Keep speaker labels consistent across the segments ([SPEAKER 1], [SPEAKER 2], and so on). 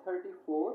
[SPEAKER 1] 34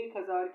[SPEAKER 1] 1000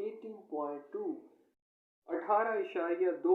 [SPEAKER 1] 18.2, 18.2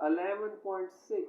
[SPEAKER 1] 11.6,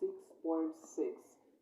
[SPEAKER 1] 6.6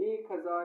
[SPEAKER 1] 1000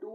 [SPEAKER 1] 2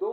[SPEAKER 1] 2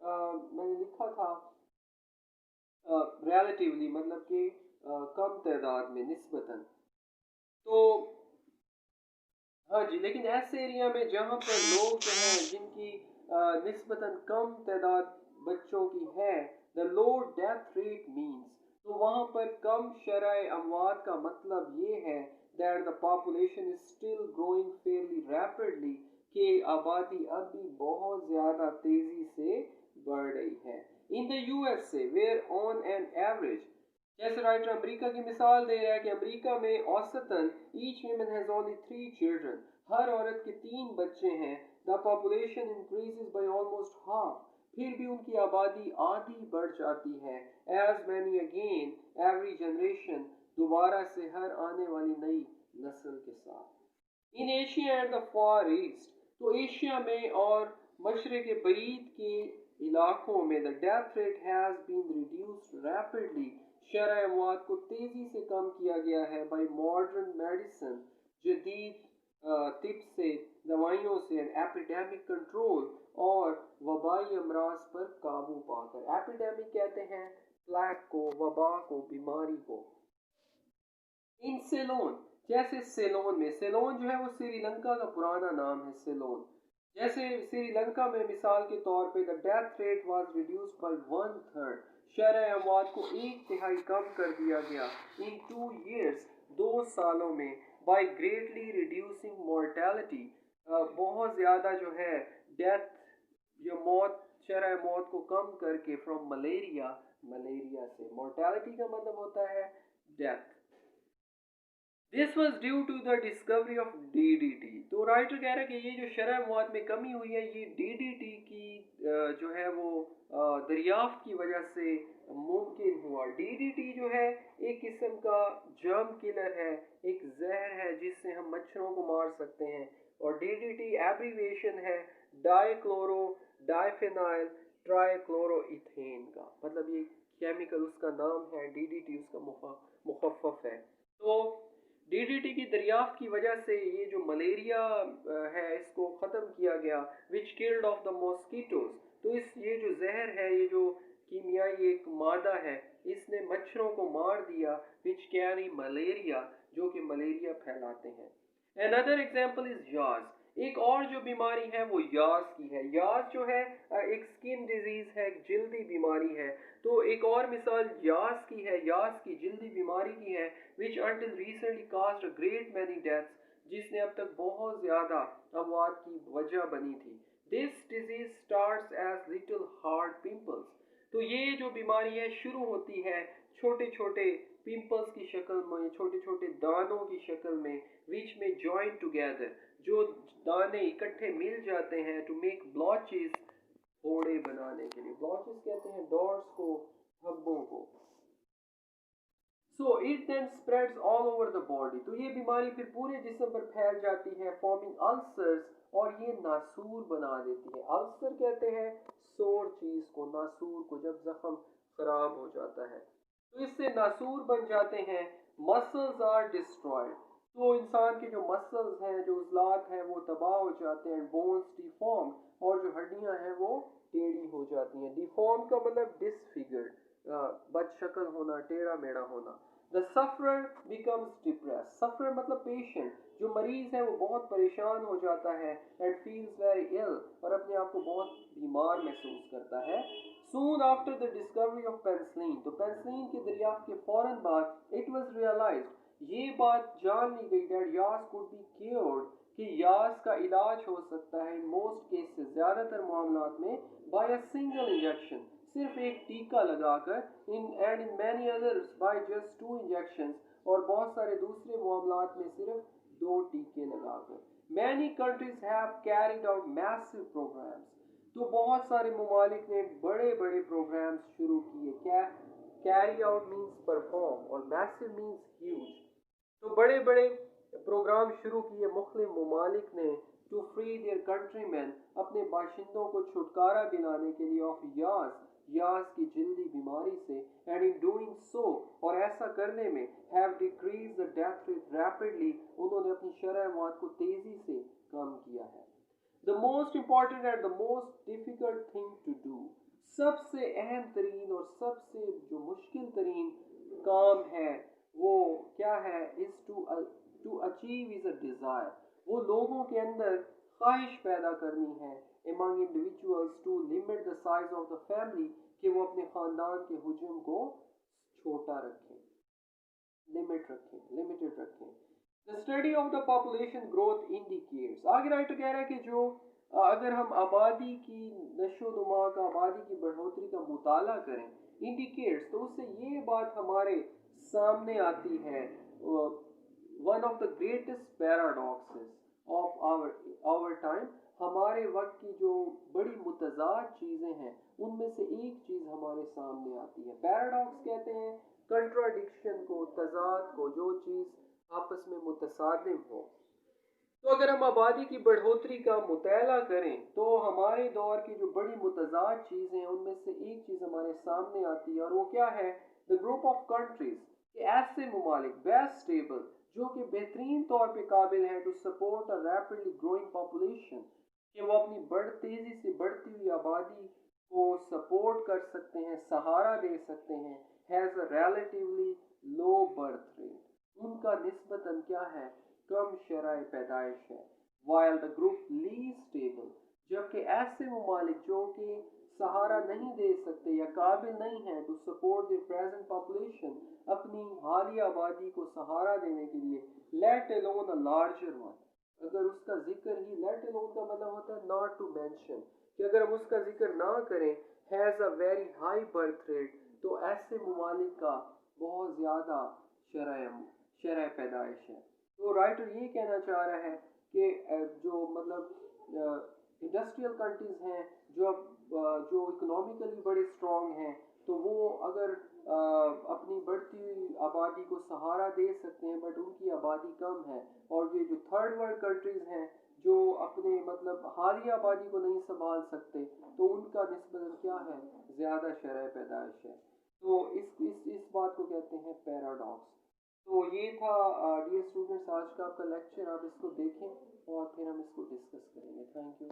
[SPEAKER 1] میں نے لکھا تھا ریلیٹیولی مطلب کہ کم تعداد میں نسبتاً. تو ہاں جی، لیکن ایسے ایریا میں جہاں پر لوگ جو ہیں جن کی نسبتاً کم تعداد بچوں کی ہے، دا لو ڈیتھ ریٹ مینس، تو وہاں پر کم شرح اموات کا مطلب یہ ہے that the population is still growing fairly rapidly، کہ آبادی اب بھی بہت زیادہ تیزی سے بڑھ رہی ہے. In the U S A where on an average, جیسے رائٹر امریکہ کی مثال دے رہا ہے کہ امریکہ میں اوسطاً each women has only 3 children, ہر عورت کے 3 بچے ہیں. The population increases by almost half, پھر بھی ان کی آبادی آدھی بڑھ جاتی ہے. As many again every generation, دوبارہ سے ہر آنے والی نئی نسل کے ساتھ. In Asia and the for asset, تو ایشیا میں اور مشرق بعید کے علاقوں میں the death rate has been reduced rapidly, شرح اموات کو تیزی سے کم کیا گیا ہے بائی ماڈرن میڈیسن، جدید طب سے، دوائیوں سے، ایپیڈیمک کنٹرول اور وبائی امراض پر قابو پا کر. ایپیڈیمک کہتے ہیں پلیگ کو، وبا کو، بیماری کو. ان سیلون، جیسے سیلون میں، سیلون جو ہے وہ سری لنکا کا پرانا نام ہے سیلون. جیسے سری لنکا میں مثال کے طور پہ the death rate was reduced by 1/3، شرح اموات کو 1/3 کم کر دیا گیا. ان 2 years، 2 سالوں میں، بائی گریٹلی ریڈیوسنگ مورٹیلٹی، بہت زیادہ جو ہے ڈیتھ یا موت، شرح موت کو کم کر کے، فرام ملیریا، ملیریا سے. مورٹیلٹی کا مطلب ہوتا ہے death. This was due to the discovery of DDT. تو رائٹر کہہ رہا ہے کہ یہ جو شرح مواد میں کمی ہوئی ہے، یہ DDT کی جو ہے وہ دریافت کی وجہ سے ممکن ہوا. DDT جو ہے ایک قسم کا جرم کلر ہے، ایک زہر ہے جس سے ہم مچھروں کو مار سکتے ہیں. اور DDT ایبریویشن ہے ڈائی کلورو ڈائی فینائل ٹرائی کلورو ایتھین کا، مطلب یہ کیمیکل اس کا نام ہے، DDT اس کا مخفف ہے. تو DDT کی دریافت کی وجہ سے یہ جو ملیریا ہے اس کو ختم کیا گیا. which killed off the mosquitoes، تو یہ جو زہر ہے، یہ جو کیمیائی ایک مادہ ہے، اس نے مچھروں کو مار دیا. which carry malaria، جو کہ ملیریا پھیلاتے ہیں. another example is یاز، ایک اور جو بیماری ہے وہ یاز کی ہے. یاز جو ہے ایک سکن ڈیزیز ہے، ایک جلدی بیماری ہے. تو ایک اور مثال یاز کی ہے، یاز کی جلدی بیماری کی ہے. which until recently caused a great many deaths، جس نے اب تک بہت زیادہ اموات کی وجہ بنی تھی. this disease starts as little hard pimples، تو یہ جو بیماری ہے شروع ہوتی ہے چھوٹے چھوٹے پمپلز کی شکل میں، چھوٹے چھوٹے دانوں کی شکل میں. which may join together، جو دانے اکٹھے مل جاتے ہیں. to make blotches، پھوڑے بنانے کے لیے. blotches کہتے ہیں ڈاٹس کو، دھبوں کو. So it then spreads all over the body، تو یہ بیماری پھر پورے جسم پر پھیل جاتی ہے. forming ulcers، اور یہ ناسور بنا دیتی ہے. ulcer کہتے ہیں سور چیز کو، ناسور کو، جب زخم خراب ہو جاتا ہے تو اس سے ناسور بن جاتے ہیں. muscles are destroyed، تو انسان کے جو مسلز ہیں، جو عضلات ہیں، وہ تباہ ہو جاتے ہیں. bones deformed، اور جو ہڈیاں ہیں وہ ٹیڑھی ہو جاتی ہیں. deformed کا مطلب disfigured، بد شکل ہونا، ٹیڑھا میڑا ہونا. The sufferer becomes depressed، sufferer مطلب patient، جو مریض ہے وہ بہت پریشان ہو جاتا ہے. and feels very ill، اور اپنے آپ کو بہت بیمار محسوس کرتا ہے. soon after the discovery of penicillin، تو penicillin کی دریافت کے فوراً بعد it was realized، یہ بات جان لی گئی that یاز could be cured، کہ یاز کا علاج ہو سکتا ہے. in most cases، زیادہ تر معاملات میں by a single injection، صرف ایک ٹیکہ لگا کر. and in many others by just 2 injections، اور بہت سارے دوسرے معاملات میں صرف 2 ٹیکے لگا کر. many countries have carried out massive programs، تو بہت سارے ممالک نے بڑے بڑے پروگرامز شروع کیے. carry out means perform، اور massive means huge، تو بڑے بڑے پروگرام شروع کیے مختلف ممالک نے. to free their countrymen، اپنے باشندوں کو چھٹکارا دلانے کے لیے. of یاز، یاز کی جلدی بیماری سے. and in doing so، اور ایسا کرنے میں have decreased the death rate rapidly، انہوں نے اپنی شرح موت کو تیزی سے کم کیا ہے. the most important and the most difficult thing to do، سب سے اہم ترین اور سب سے جو مشکل ترین کام ہے وہ کیا ہے؟ is to achieve is a desire. وہ لوگوں کے اندر خواہش پیدا کرنی ہے among individuals to limit the size of the family کہ وہ اپنے خاندان کے حجم کو چھوٹا رکھیں، limited رکھیں. The study of the population growth indicates. آگے رائٹر کہہ رہا ہے کہ جو اگر ہم آبادی کی نشو و نما کا، آبادی کی بڑھوتری کا مطالعہ کریں indicates، تو اس سے یہ بات ہمارے سامنے آتی ہے one of the greatest paradoxes of our time. ہمارے وقت کی جو بڑی متضاد چیزیں ہیں ان میں سے ایک چیز ہمارے سامنے آتی ہے. پیراڈاکس کہتے ہیں کنٹراڈکشن کو، تضاد کو، جو چیز آپس میں متصادم ہو. تو اگر ہم آبادی کی بڑھوتری کا مطالعہ کریں تو ہمارے دور کی جو بڑی متضاد چیزیں ہیں ان میں سے ایک چیز ہمارے سامنے آتی ہے، اور وہ کیا ہے؟ دا گروپ آف کنٹریز، کہ ایسے ممالک بیسٹ اسٹیبل جو کہ بہترین طور پہ قابل ہیں to support a rapidly growing population, کہ وہ اپنی تیزی سے بڑھتی ہوئی آبادی کو سپورٹ کر سکتے ہیں، سہارا دے سکتے ہیں. Has a relatively low birth rate, ان کا نسبتاً کیا ہے؟ کم شرح پیدائش ہے. While the group least stable, جبکہ ایسے ممالک جو کہ سہارا نہیں دے سکتے یا قابل نہیں ہیں to support the present population, اپنی حالیہ آبادی کو سہارا دینے کے لیے، let alone a larger one، اگر اس کا ذکر ہی، لیٹ alone کا مطلب ہوتا ہے not to mention، کہ اگر ہم اس کا ذکر نہ کریں، has a very high birth rate، تو ایسے ممالک کا بہت زیادہ شرح پیدائش ہے. تو رائٹر یہ کہنا چاہ رہا ہے کہ جو مطلب انڈسٹریل کنٹریز ہیں، جو اکنامیکلی بڑے اسٹرانگ ہیں، تو وہ اگر اپنی بڑھتی ہوئی آبادی کو سہارا دے سکتے ہیں، بٹ ان کی آبادی کم ہے. اور یہ جو تھرڈ ورلڈ کنٹریز ہیں جو اپنے مطلب حالیہ آبادی کو نہیں سنبھال سکتے، تو ان کا نسبتاً کیا ہے؟ زیادہ شرح پیدائش ہے. تو اس بات کو کہتے ہیں پیراڈاکس. تو یہ تھا ڈیئر اسٹوڈنٹس آج کا آپ کا لیکچر. آپ اس کو دیکھیں اور پھر ہم اس کو ڈسکس کریں گے. Thank you.